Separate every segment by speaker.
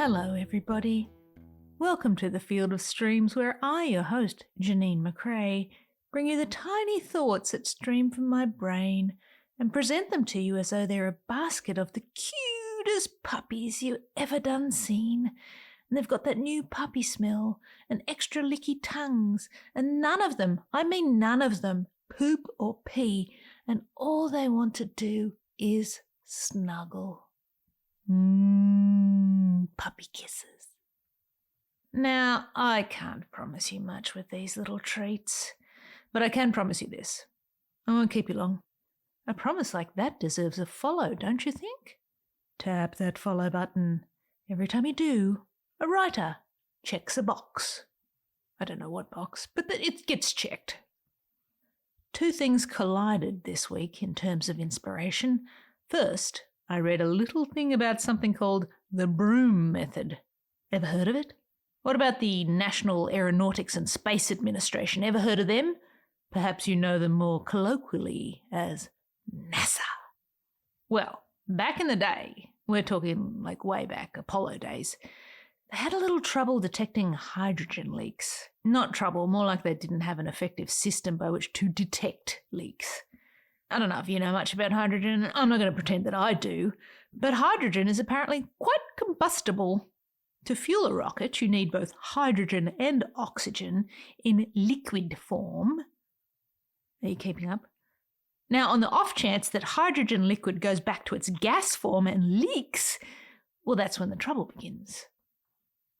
Speaker 1: Hello everybody. Welcome to the Field of Streams where I, your host, Janine McRae, bring you the tiny thoughts that stream from my brain and present them to you as though they're a basket of the cutest puppies you ever done seen. And they've got that new puppy smell and extra licky tongues, and none of them, I mean none of them, poop or pee, and all they want to do is snuggle. Puppy kisses. Now, I can't promise you much with these little treats, but I can promise you this. I won't keep you long. A promise like that deserves a follow, don't you think? Tap that follow button. Every time you do, a writer checks a box. I don't know what box, but it gets checked. Two things collided this week in terms of inspiration. First, I read a little thing about something called the Broom Method. Ever heard of it? What about the National Aeronautics and Space Administration? Ever heard of them? Perhaps you know them more colloquially as NASA. Well, back in the day, we're talking like way back, Apollo days, they had a little trouble detecting hydrogen leaks. Not trouble, more like they didn't have an effective system by which to detect leaks. I don't know if you know much about hydrogen. I'm not going to pretend that I do. But hydrogen is apparently quite combustible. To fuel a rocket, you need both hydrogen and oxygen in liquid form. Are you keeping up? Now, on the off chance that hydrogen liquid goes back to its gas form and leaks, well, that's when the trouble begins.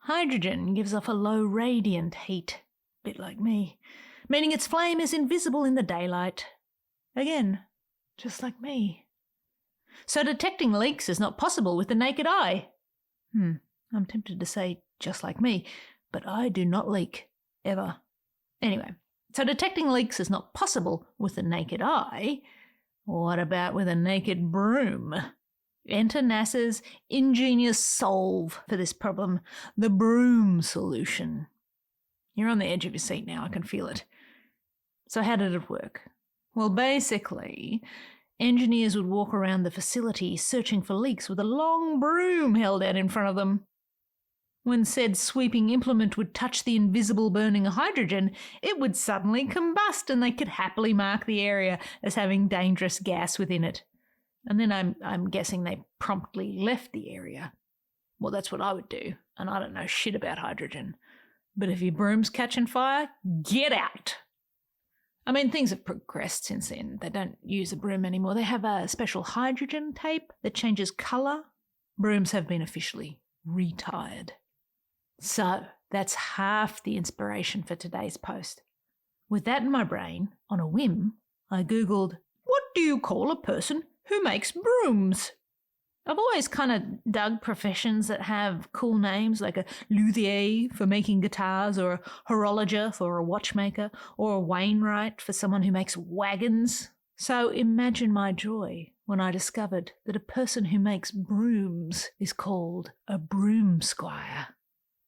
Speaker 1: Hydrogen gives off a low radiant heat, a bit like me, meaning its flame is invisible in the daylight. Again, just like me. So detecting leaks is not possible with the naked eye. I'm tempted to say just like me, but I do not leak, ever. Anyway, so detecting leaks is not possible with the naked eye. What about with a naked broom? Enter NASA's ingenious solve for this problem, the Broom solution. You're on the edge of your seat now, I can feel it. So how did it work? Well, basically, engineers would walk around the facility searching for leaks with a long broom held out in front of them. When said sweeping implement would touch the invisible burning hydrogen, it would suddenly combust and they could happily mark the area as having dangerous gas within it. And then I'm guessing they promptly left the area. Well, that's what I would do, and I don't know shit about hydrogen. But if your broom's catching fire, get out! I mean, things have progressed since then. They don't use a broom anymore. They have a special hydrogen tape that changes colour. Brooms have been officially retired. So, that's half the inspiration for today's post. With that in my brain, on a whim, I googled, what do you call a person who makes brooms? I've always kind of dug professions that have cool names, like a luthier for making guitars, or a horologer for a watchmaker, or a Wainwright for someone who makes wagons. So imagine my joy when I discovered that a person who makes brooms is called a Broom Squire.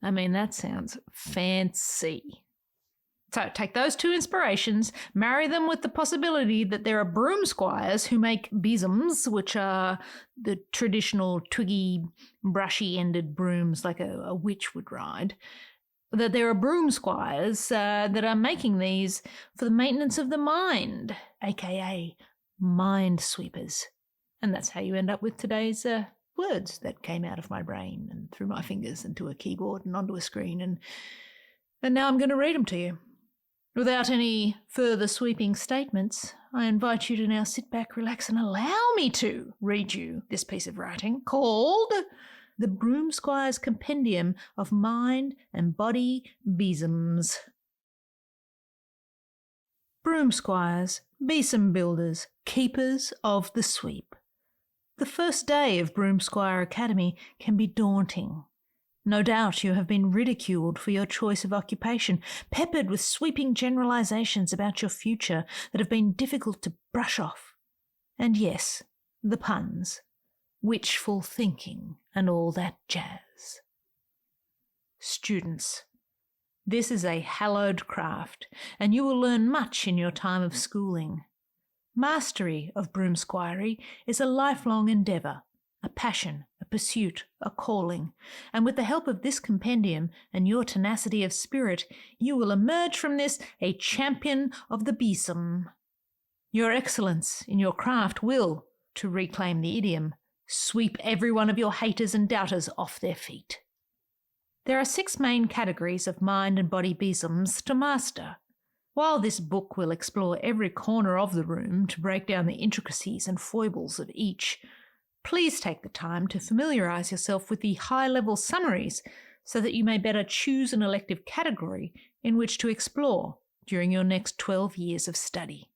Speaker 1: I mean, that sounds fancy. So take those two inspirations, marry them with the possibility that there are Broom Squires who make Besoms, which are the traditional twiggy, brushy-ended brooms like a witch would ride, that there are Broom Squires that are making these for the maintenance of the mind, aka mind sweepers. And that's how you end up with today's words that came out of my brain and through my fingers into a keyboard and onto a screen. And now I'm going to read them to you. Without any further sweeping statements, I invite you to now sit back, relax, and allow me to read you this piece of writing called The Broomsquire's Compendium of Mind and Body Besoms. Broomsquires, besom builders, keepers of the sweep. The first day of Broomsquire Academy can be daunting. No doubt you have been ridiculed for your choice of occupation, peppered with sweeping generalizations about your future that have been difficult to brush off. And yes, the puns, witchful thinking, and all that jazz. Students, this is a hallowed craft, and you will learn much in your time of schooling. Mastery of Broomsquire is a lifelong endeavour, a passion, a pursuit, a calling, and with the help of this compendium and your tenacity of spirit, you will emerge from this a champion of the Besom. Your excellence in your craft will, to reclaim the idiom, sweep every one of your haters and doubters off their feet. There are 6 main categories of mind and body besoms to master. While this book will explore every corner of the room to break down the intricacies and foibles of each, please take the time to familiarise yourself with the high-level summaries so that you may better choose an elective category in which to explore during your next 12 years of study.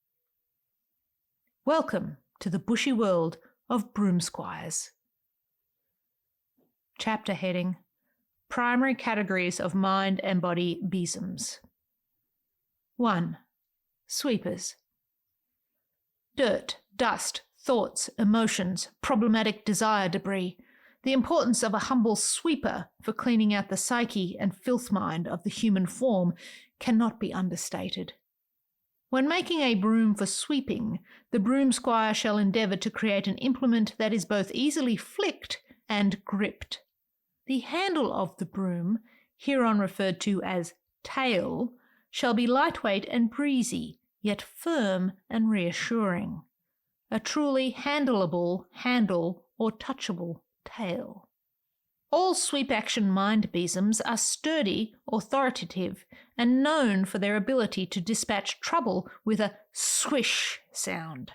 Speaker 1: Welcome to the bushy world of Broom Squires. Chapter heading: Primary Categories of Mind and Body Besoms. 1. Sweepers. Dirt, dust, thoughts, emotions, problematic desire debris. The importance of a humble sweeper for cleaning out the psyche and filth mind of the human form cannot be understated. When making a broom for sweeping, the Broomsquire shall endeavour to create an implement that is both easily flicked and gripped. The handle of the broom, hereon referred to as tail, shall be lightweight and breezy, yet firm and reassuring. A truly handleable handle or touchable tail. All sweep-action mind besoms are sturdy, authoritative, and known for their ability to dispatch trouble with a swish sound.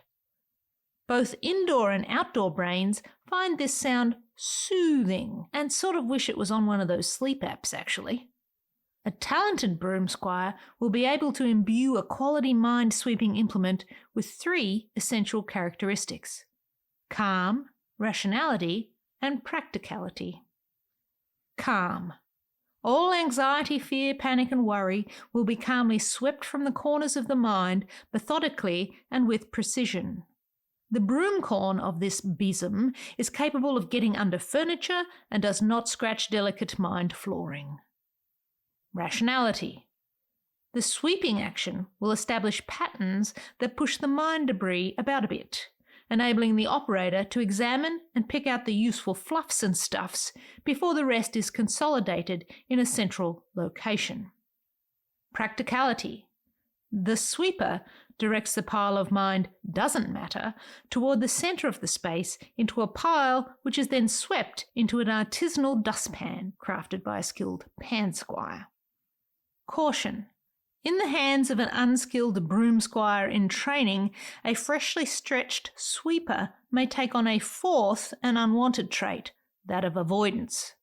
Speaker 1: Both indoor and outdoor brains find this sound soothing and sort of wish it was on one of those sleep apps, actually. A talented Broomsquire will be able to imbue a quality mind-sweeping implement with 3 essential characteristics: calm, rationality, and practicality. Calm. All anxiety, fear, panic, and worry will be calmly swept from the corners of the mind, methodically and with precision. The broom corn of this besom is capable of getting under furniture and does not scratch delicate mind flooring. Rationality. The sweeping action will establish patterns that push the mind debris about a bit, enabling the operator to examine and pick out the useful fluffs and stuffs before the rest is consolidated in a central location. Practicality. The sweeper directs the pile of mind doesn't matter toward the centre of the space into a pile which is then swept into an artisanal dustpan crafted by a skilled pan squire. Caution. In the hands of an unskilled broomsquire in training, a freshly stretched sweeper may take on a 4th and unwanted trait, that of avoidance.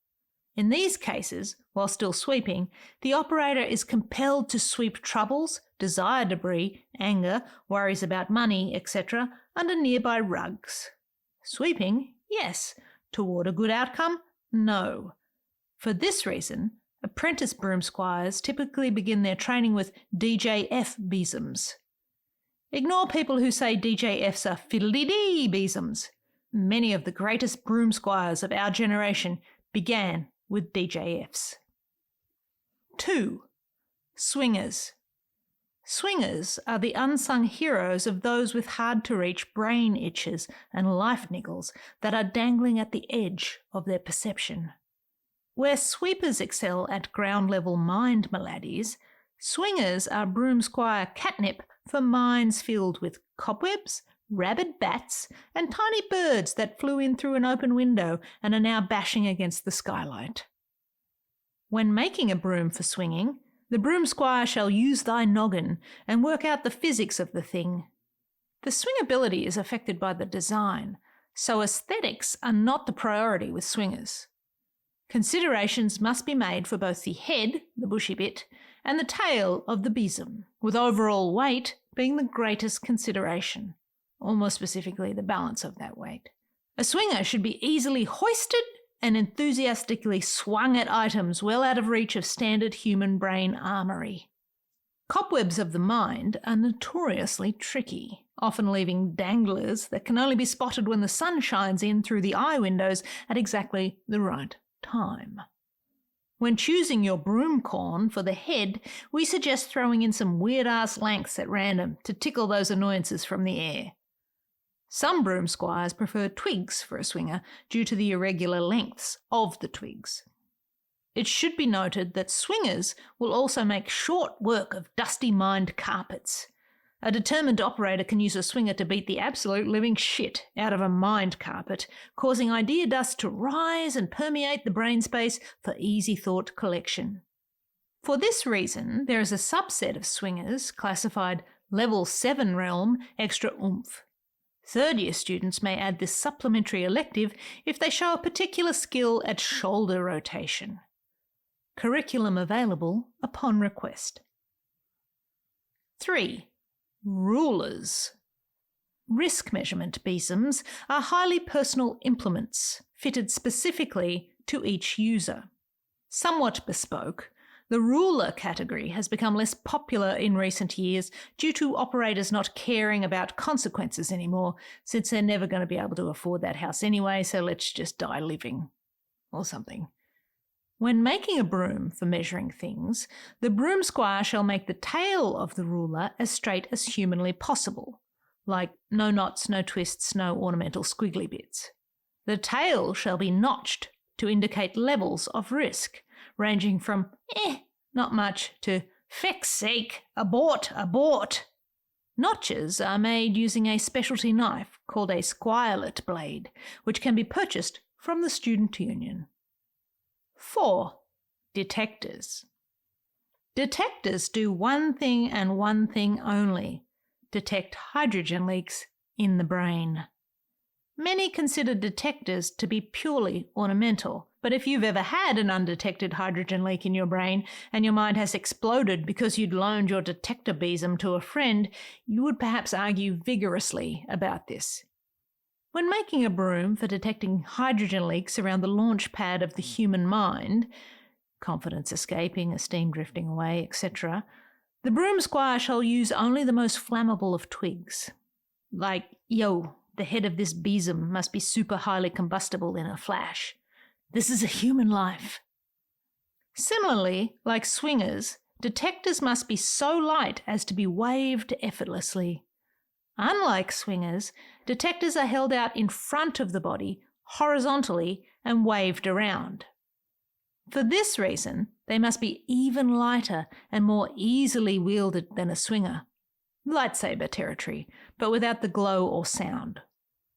Speaker 1: In these cases, while still sweeping, the operator is compelled to sweep troubles, desire debris, anger, worries about money, etc., under nearby rugs. Sweeping, yes. Toward a good outcome, no. For this reason, apprentice broomsquires typically begin their training with DJF besoms. Ignore people who say DJFs are fiddly-dee besoms. Many of the greatest broomsquires of our generation began with DJFs. 2. Swingers. Swingers are the unsung heroes of those with hard-to-reach brain itches and life niggles that are dangling at the edge of their perception. Where sweepers excel at ground-level mind maladies, swingers are broomsquire catnip for minds filled with cobwebs, rabid bats, and tiny birds that flew in through an open window and are now bashing against the skylight. When making a broom for swinging, the broomsquire shall use thy noggin and work out the physics of the thing. The swingability is affected by the design, so aesthetics are not the priority with swingers. Considerations must be made for both the head, the bushy bit, and the tail of the besom, with overall weight being the greatest consideration, or more specifically the balance of that weight. A swinger should be easily hoisted and enthusiastically swung at items well out of reach of standard human brain armoury. Cobwebs of the mind are notoriously tricky, often leaving danglers that can only be spotted when the sun shines in through the eye windows at exactly the right time. When choosing your broom corn for the head, we suggest throwing in some weird-ass lengths at random to tickle those annoyances from the air. Some broom squires prefer twigs for a swinger due to the irregular lengths of the twigs. It should be noted that swingers will also make short work of dusty mined carpets. A determined operator can use a swinger to beat the absolute living shit out of a mined carpet, causing idea dust to rise and permeate the brain space for easy thought collection. For this reason, there is a subset of swingers classified Level 7 Realm Extra Oomph. Third-year students may add this supplementary elective if they show a particular skill at shoulder rotation. Curriculum available upon request. 3. Rulers. Risk measurement besoms are highly personal implements fitted specifically to each user. Somewhat bespoke, the ruler category has become less popular in recent years due to operators not caring about consequences anymore, since they're never going to be able to afford that house anyway, so let's just die living. Or something. When making a broom for measuring things, the Broomsquire shall make the tail of the ruler as straight as humanly possible, like no knots, no twists, no ornamental squiggly bits. The tail shall be notched to indicate levels of risk, ranging from not much to feck's sake, abort, abort. Notches are made using a specialty knife called a squirelet blade, which can be purchased from the student union. 4. Detectors. Detectors do one thing and one thing only: detect hydrogen leaks in the brain. Many consider detectors to be purely ornamental, but if you've ever had an undetected hydrogen leak in your brain and your mind has exploded because you'd loaned your detector besom to a friend, you would perhaps argue vigorously about this. When making a broom for detecting hydrogen leaks around the launch pad of the human mind, confidence escaping, esteem drifting away, etc., the Broomsquire shall use only the most flammable of twigs. Like, the head of this besom must be super highly combustible in a flash. This is a human life. Similarly, like swingers, detectors must be so light as to be waved effortlessly. Unlike swingers, detectors are held out in front of the body, horizontally, and waved around. For this reason, they must be even lighter and more easily wielded than a swinger. Lightsaber territory, but without the glow or sound.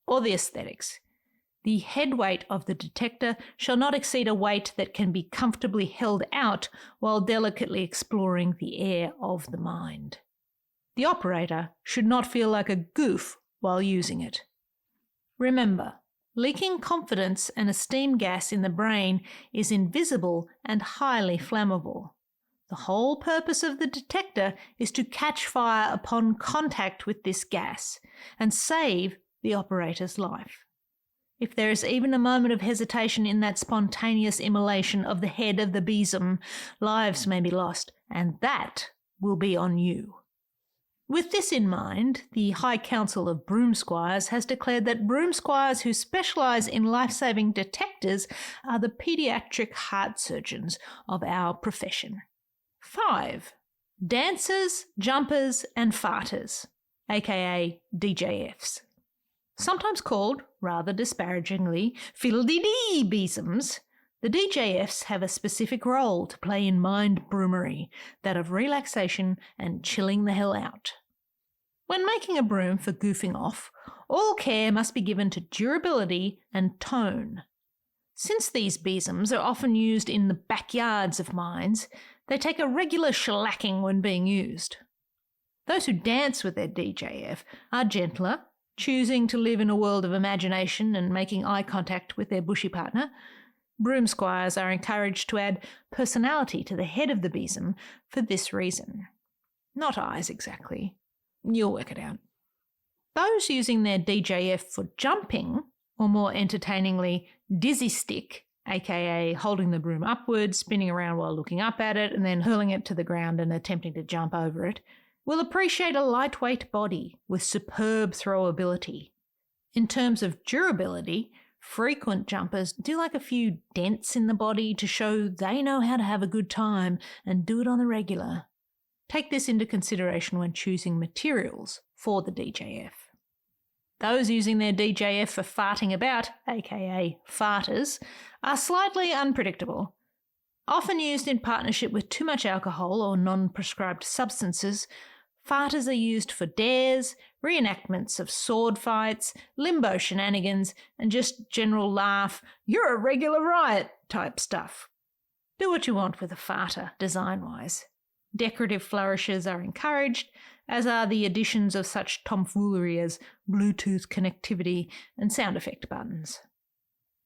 Speaker 1: Or the aesthetics. The head weight of the detector shall not exceed a weight that can be comfortably held out while delicately exploring the air of the mind. The operator should not feel like a goof while using it. Remember, leaking confidence and esteem gas in the brain is invisible and highly flammable. The whole purpose of the detector is to catch fire upon contact with this gas and save the operator's life. If there is even a moment of hesitation in that spontaneous immolation of the head of the besom, lives may be lost, and that will be on you. With this in mind, the High Council of Broom Squires has declared that broom squires who specialise in life-saving detectors are the paediatric heart surgeons of our profession. 5. Dancers, jumpers and farters, aka DJFs. Sometimes called, rather disparagingly, fiddle-dee-dee besoms, the DJFs have a specific role to play in mind broomery, that of relaxation and chilling the hell out. When making a broom for goofing off, all care must be given to durability and tone. Since these besoms are often used in the backyards of mines, they take a regular shellacking when being used. Those who dance with their DJF are gentler, choosing to live in a world of imagination and making eye contact with their bushy partner. Broom squires are encouraged to add personality to the head of the besom for this reason. Not eyes exactly. You'll work it out. Those using their DJF for jumping, or more entertainingly, dizzy stick, aka holding the broom upwards, spinning around while looking up at it, and then hurling it to the ground and attempting to jump over it, will appreciate a lightweight body with superb throwability. In terms of durability, frequent jumpers do like a few dents in the body to show they know how to have a good time and do it on the regular. Take this into consideration when choosing materials for the DJF. Those using their DJF for farting about, aka farters, are slightly unpredictable. Often used in partnership with too much alcohol or non-prescribed substances, farters are used for dares, reenactments of sword fights, limbo shenanigans, and just general laugh, "You're a regular riot" type stuff. Do what you want with a farter, design-wise. Decorative flourishes are encouraged, as are the additions of such tomfoolery as Bluetooth connectivity and sound effect buttons.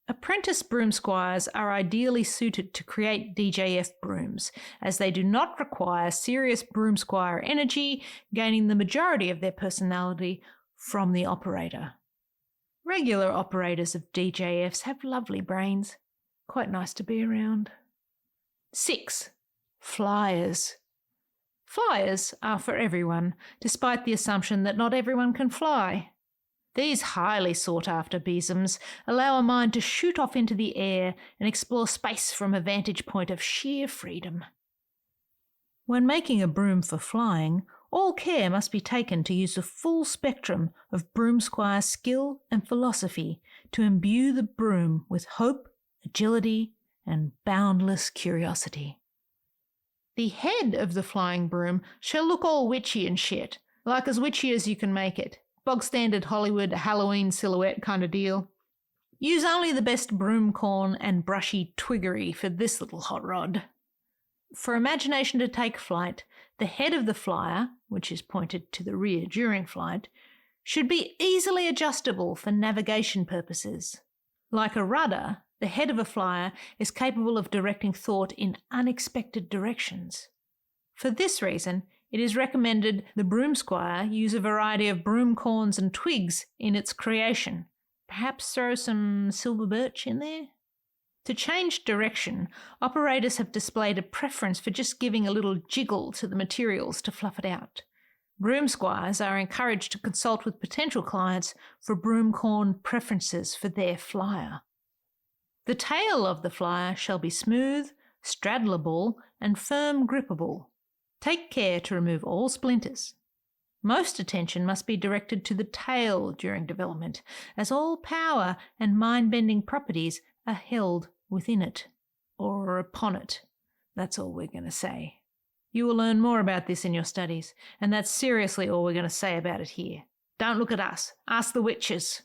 Speaker 1: Apprentice Broomsquires are ideally suited to create DJF brooms, as they do not require serious Broomsquire energy, gaining the majority of their personality from the operator. Regular operators of DJFs have lovely brains, quite nice to be around. 6. Flyers. Flyers are for everyone, despite the assumption that not everyone can fly. These highly sought-after besoms allow a mind to shoot off into the air and explore space from a vantage point of sheer freedom. When making a broom for flying, all care must be taken to use the full spectrum of Broomsquire skill and philosophy to imbue the broom with hope, agility, and boundless curiosity. The head of the flying broom shall look all witchy and shit, like as witchy as you can make it. Bog standard Hollywood Halloween silhouette kind of deal. Use only the best broom corn and brushy twiggery for this little hot rod. For imagination to take flight, the head of the flyer, which is pointed to the rear during flight, should be easily adjustable for navigation purposes. Like a rudder, the head of a flyer is capable of directing thought in unexpected directions. For this reason, it is recommended the Broomsquire use a variety of broom corns and twigs in its creation. Perhaps throw some silver birch in there? To change direction, operators have displayed a preference for just giving a little jiggle to the materials to fluff it out. Broomsquires are encouraged to consult with potential clients for broom corn preferences for their flyer. The tail of the flyer shall be smooth, straddleable, and firm grippable. Take care to remove all splinters. Most attention must be directed to the tail during development, as all power and mind-bending properties are held within it, or upon it. That's all we're going to say. You will learn more about this in your studies, and that's seriously all we're going to say about it here. Don't look at us. Ask the witches.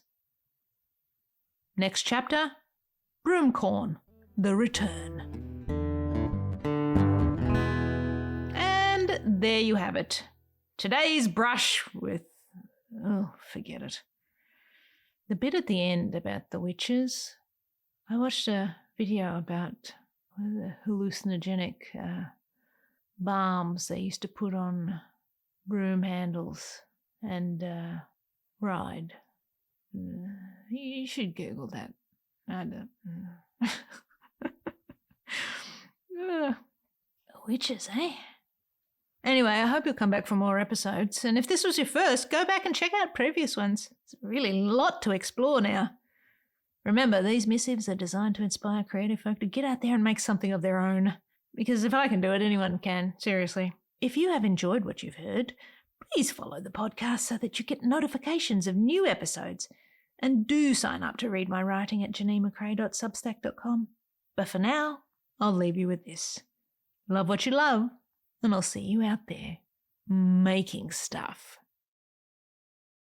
Speaker 1: Next chapter, Broomcorn, the Return. And there you have it. Today's brush with... oh, forget it. The bit at the end about the witches, I watched a video about the hallucinogenic balms they used to put on broom handles and ride. You should Google that. I don't. Witches, eh? Anyway, I hope you'll come back for more episodes. And if this was your first, go back and check out previous ones. It's really a lot to explore now. Remember, these missives are designed to inspire creative folk to get out there and make something of their own. Because if I can do it, anyone can. Seriously. If you have enjoyed what you've heard, please follow the podcast so that you get notifications of new episodes. And do sign up to read my writing at janeemccrae.substack.com. But for now, I'll leave you with this. Love what you love, and I'll see you out there making stuff.